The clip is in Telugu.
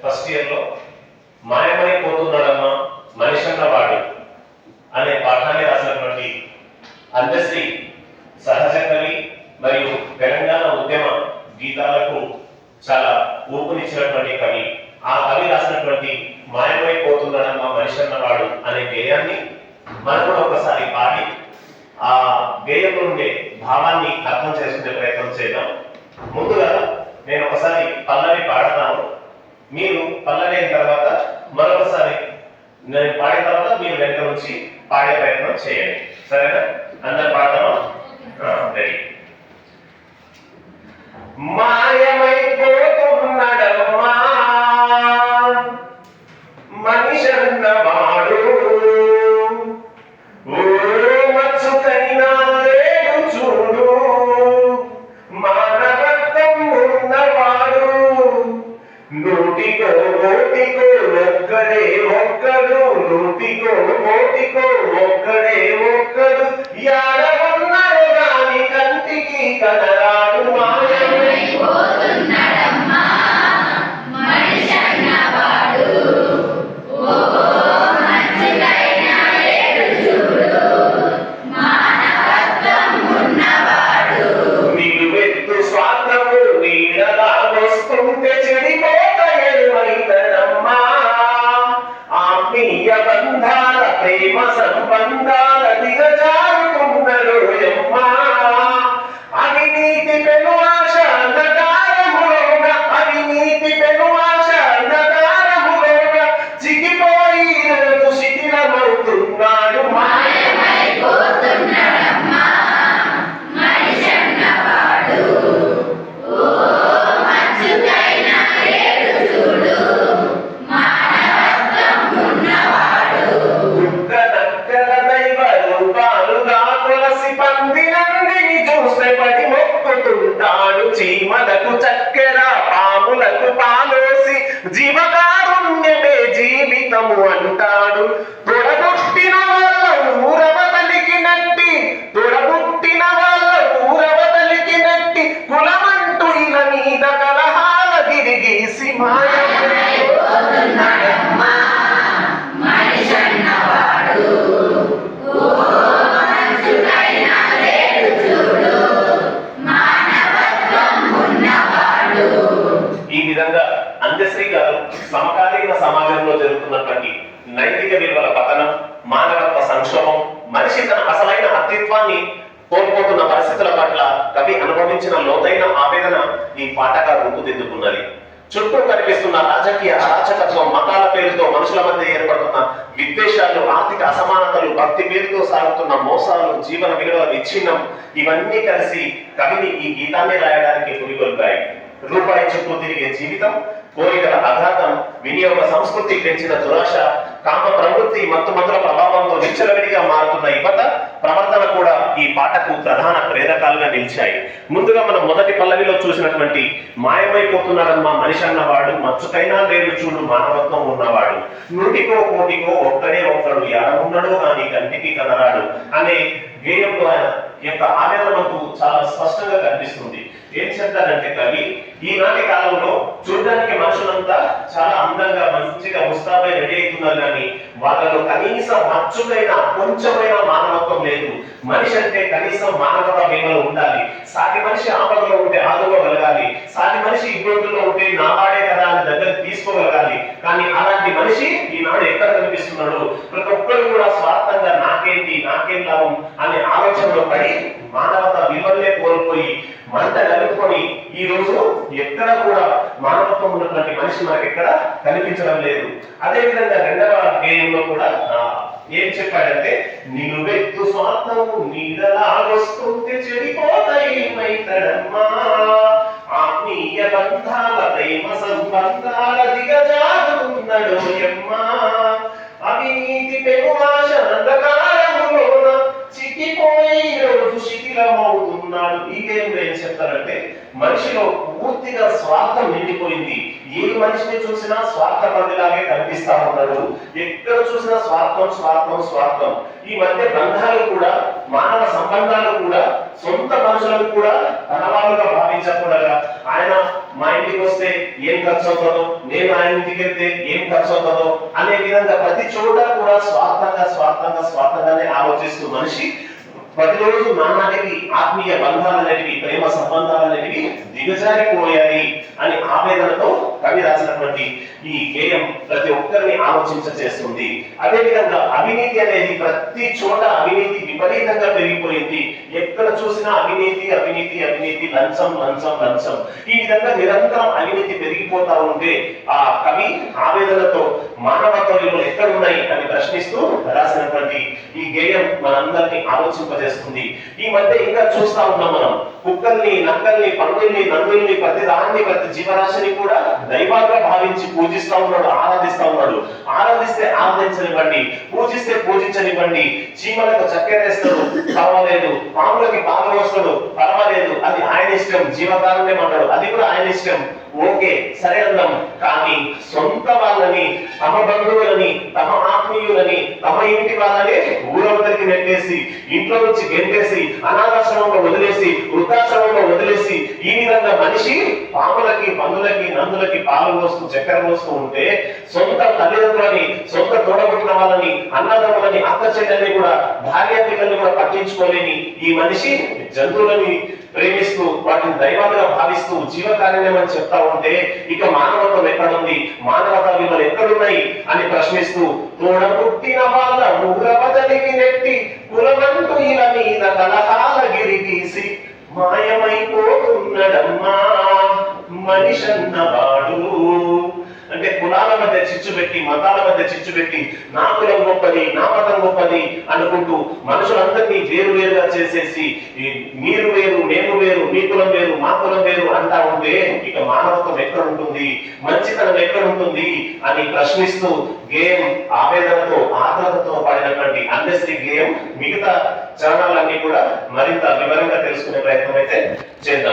ఫస్ట్ ఇయర్ లో మాయమైపోతున్నాడమ్మా మనిషి అన్నవాడు అనే పాఠాన్ని రాసినటువంటి అందశ్రీ సహజ కవి మరియు తెలంగాణ ఉద్యమ గీతాలకు చాలా ఊపునిచ్చినటువంటి కవి. ఆ కవి రాసినటువంటి మాయమైపోతున్నాడమ్మా మనిషి అన్నవాడు అనే గేయాన్ని మనం కూడా ఒకసారి పాడి ఆ గేయంలో ఉండే భావాన్ని అర్థం చేసుకునే ప్రయత్నం చేద్దాం. ముందుగా నేను ఒకసారి పల్లవి పాడతాను, మీరు పల్లవి అయిన తర్వాత మరొకసారి నేను పాడిన తర్వాత మీరు వెనక నుంచి పాడే ప్రయత్నం చేయండి, సరేనా? అందరు పాడతామా? రెడీ. మాయమైపోతున్నాడమ్మా మనిషి అన్నవాడు, మచ్చుకైనా లేడు చూడు మానవత్వం ఉన్నవాడు, నూటికో కోటికో ఒక్కడే ఒక్కడు, నూటికో కోటికో ఒక్కడే ఒక్కడు, యాడ ఉన్నాడు గాని కంటికి కనరాడు. మాయమైపోతున్నాడమ్మా మనిషి అన్నవాడు, మచ్చుకైనా లేడు చూడు మానవత్వం ఉన్నవాడు. నిలువెత్తు స్వార్థము నీడలా వస్తుంటే చెడిపోతాయమ్మా, ఆత్మీయ బంధాల ప్రేమ సంబంధాల దిగజారుకున్నడు యమ్మా. అవినీతి పెను ఆశ అంధకారములోన, అవినీతి పెను ఆశ అంధకారములోన చిక్కిపోయి రోజు శిథిలమవుతున్నాడు. మాయమైపోతున్నాడమ్మా మనిషి అన్నవాడు, మచ్చుకైనా లేడు చూడు మానవత్వం ఉన్నవాడు. నక్కల దైవ రూపాలుగా తులసి పందినందిని చూస్తే పడి మొక్కుతుంటాడు, చీమలకు చక్కెర పాములకు పాలోసి జీవకారుణ్యమే జీవితము అంటాడు. తొడబుట్టిన వాళ్ళ ఊరవతలికి నట్టి, తొడబుట్టిన వాళ్ళ ఊరవతలికి నట్టి, కులమంటూ ఇలా మీద కలహాల గిరిగీసి మాయమైపోతున్నాడమ్మా మనిషి అన్నవాడు, మచ్చుకైనా లేడు చూడు మానవత్వం ఉన్నవాడు. ఈ విధంగా అందశ్రీ గారు సమకాలీన సమాజంలో జరుగుతున్నటువంటి నైతిక విలువల పతనం, మానవత్వ సంక్షోభం, మనిషి తన అసలైన అస్తిత్వాన్ని కోల్పోతున్న పరిస్థితుల పట్ల కవి అనుభవించిన లోతైన ఆవేదన ఈ పాటగా రూపుదిద్దుకున్నది. చుట్టూ కనిపిస్తున్న రాజకీయ అరాచకత్వం, మతాల పేరుతో మనుషుల మధ్య ఏర్పడుతున్న విద్వేషాలు, ఆర్థిక అసమానతలు, భక్తి పేరుతో సాగుతున్న మోసాలు, జీవన విలువల విచ్ఛిన్నం ఇవన్నీ కలిసి కవిని ఈ గీతాన్ని రాయడానికి పురిగొల్పాయి. రూపాయి చుట్టూ తిరిగే జీవితం, కోరికల అఘాతం, వినియోగ సంస్కృతి పెంచిన దురాశ, కామ ప్రవృత్తి, మత్తుమందుల ప్రభావంతో విచ్చలవిడిగా మారుతున్న యువత ప్రవర్తన కూడా ఈ పాటకు ప్రధాన ప్రేరకాలుగా నిలిచాయి. ముందుగా మనం మొదటి పల్లవిలో చూసినటువంటి మాయమైపోతున్నాడమ్మా మనిషి అన్నవాడు, మచ్చుకైనా లేడు చూడు మానవత్వం ఉన్నవాడు, నూటికో కోటికో ఒక్కడే ఒక్కడు, యాడమున్నడో కానీ కంటికి కనరాడు అనే గేయంలో ఆయన యొక్క ఆవేదన మనకు చాలా స్పష్టంగా కనిపిస్తుంది. ఏం చెప్తారంటే కవి, ఈనాటి కాలంలో చూడడానికి మనుషులంతా చాలా అందంగా మంచిగా ముస్తాబై రెడీ అవుతున్నారు, కానీ వాళ్ళలో కనీసం మచ్చుకైనా కొంచెమైన మానవత్వం లేదు. మనిషి అంటే కనీసం మానవత విలువలు ఉండాలి. సాటి మనిషి ఆపదలో ఉంటే ఆదుకోగలగాలి, సాటి మనిషి ఇబ్బందుల్లో ఉంటే నావాడే కదా అని దగ్గర తీసుకోగలగాలి. కానీ అలాంటి మనిషి ఈనాడు ఎక్కడ కనిపిస్తున్నాడు? ప్రతి ఒక్కరు కూడా స్వార్థంగా నాకేంటి, నాకేం లాభం అనే ఆలోచనలో పడి మానవత విలువలే కోల్పోయి మంట కలుపుకొని ఈ రోజు ఎక్కడ కూడా మానవత్వం ఉన్నటువంటి మనిషి మనకి ఎక్కడ కనిపించడం లేదు. అదే విధంగా రెండవ గేయంలో కూడా ఏం చెప్పాడంటే, నిలువెత్తు స్వార్థం నీడలా వస్తుంటే చెడిపోతాయమ్మా, ఆత్మీయ బంధాల ప్రేమ సంబంధాల దిగజారుకున్నాడు యమ్మా, అవినీతి పెను ఆశ అంధకారములోన చిక్కిపోయి రోజు శిథిలమవుతున్నాడు. ఈ గేయంలో ఏం చెప్తారంటే, మనిషిలో పూర్తిగా స్వార్థం నిండిపోయింది. ఏ మనిషిని చూసినా స్వార్థపరుడిలాగే కనిపిస్తా ఉన్నాడు. ఎక్కడ చూసినా స్వార్థం స్వార్థం స్వార్థం. ఈ మధ్య బంధాలు కూడా, మానవ సంబంధాలు కూడా, సొంత మనుషులను కూడా తన వాళ్ళుగా భావించకుండా ఆయన మా ఇంటికి వస్తే ఏం ఖర్చు అవుతుందో, నేను ఆయన ఇంటికి వెళ్తే ఏం ఖర్చు అవుతుందో అనే విధంగా ప్రతి చోట కూడా స్వార్థంగానే ఆలోచిస్తూ మనిషి ప్రతిరోజు నానాటికి ఆత్మీయ బంధాలు అనేటివి, ప్రేమ సంబంధాలు అనేటివి దిగజారిపోయాయి అని ఆవేదనతో కవి రాసినటువంటి ఈ గేయం ప్రతి ఒక్కరిని ఆలోచించ చేస్తుంది. అదే విధంగా అవినీతి అనేది ప్రతి చోట అవినీతి విపరీతంగా పెరిగిపోయింది. ఎక్కడ చూసినా అవినీతి అవినీతి అవినీతి, లంచం లంచం లంచం. ఈ విధంగా నిరంతరం అవినీతి పెరిగిపోతా ఉంటే ఆ కవి ఆవేదనతో మానవత్వ విలువలు ఎక్కడున్నాయి అని ప్రశ్నిస్తూ రాసినటువంటి ఈ గేయం మనందరినీ ఆలోచింపజేస్తుంది. ఈ మధ్య ఇంకా చూస్తా ఉన్నాం మనం, కుక్కల్ని, నక్కల్ని, పందుల్ని, నందుల్ని, ప్రతి దాన్ని, ప్రతి జీవరాశిని కూడా దైవాలుగా భావించి పూజిస్తా ఉన్నాడు, ఆరాధిస్తా ఉన్నాడు. ఆరాధిస్తే ఆరాధించనివ్వండి, పూజిస్తే పూజించనివ్వండి. చీమలకు చక్కెరేస్తాడు, పర్వాలేదు. పాములకి పాలు వస్తాడు, పర్వాలేదు. అది ఆయన ఇష్టం. జీవకారుణ్యం అంటాడు, అది కూడా ఆయన ఇష్టం. ఓకే, సరే అన్నాం. కానీ సొంత వాళ్ళని, తమ బంధువులని, తమ ఆత్మీయులని, తమ ఇంటి వాళ్ళని ఊరవతలికి నెట్టేసి, ఇంట్లో నుంచి గెంటేసి, అనాథాశ్రమంలో వదిలేసి, వృద్ధాశ్రమంలో వదిలేసి, ఈ విధంగా మనిషి పాములకి, పందులకి, నందులకి పాలు పోస్తూ చక్కెర పోస్తూ ఉంటే, సొంత తల్లిదండ్రులని, సొంత తోడబుట్టిన వాళ్ళని, అన్నదమ్ములని, అక్క చెల్లెల్ని కూడా, భార్య పిల్లల్ని కూడా పట్టించుకోలేని ఈ మనిషి జంతువులని ప్రేమిస్తూ వాటిని దైవాలుగా భావిస్తూ జీవకార్యం అని చెప్తా ఉంటే ఇక మానవత్వం ఎక్కడుంది, మానవతా విలువలు ఎక్కడున్నాయి అని ప్రశ్నిస్తూ, తోడబుట్టిన వాళ్ళ ఊరవతలికి నెట్టి కులమంటూ ఇలా మీద కలహాల గిరిగీసి మాయమైపోతున్నడమ్మా మనిషన్నవాడు. అంటే కులాల మధ్య చిచ్చు పెట్టి, మతాల మధ్య చిచ్చు పెట్టి, నా కులం గొప్పది, నా మతం గొప్పది అనుకుంటూ మనుషులందరినీ వేరు వేరుగా చేసేసి, మీరు వేరు, నేను వేరు, మీ కులం వేరు, మా కులం వేరు అంటా ఉంటే ఇక మానవత్వం ఎక్కడ ఉంటుంది, మంచితనం ఎక్కడ ఉంటుంది అని ప్రశ్నిస్తూ గేయం ఆవేదనతో, ఆత్మతతో పాడినటువంటి అందశ్రీ గేయం మిగతా చరణాలన్నీ కూడా మరింత వివరంగా తెలుసుకునే ప్రయత్నం అయితే చేద్దాం.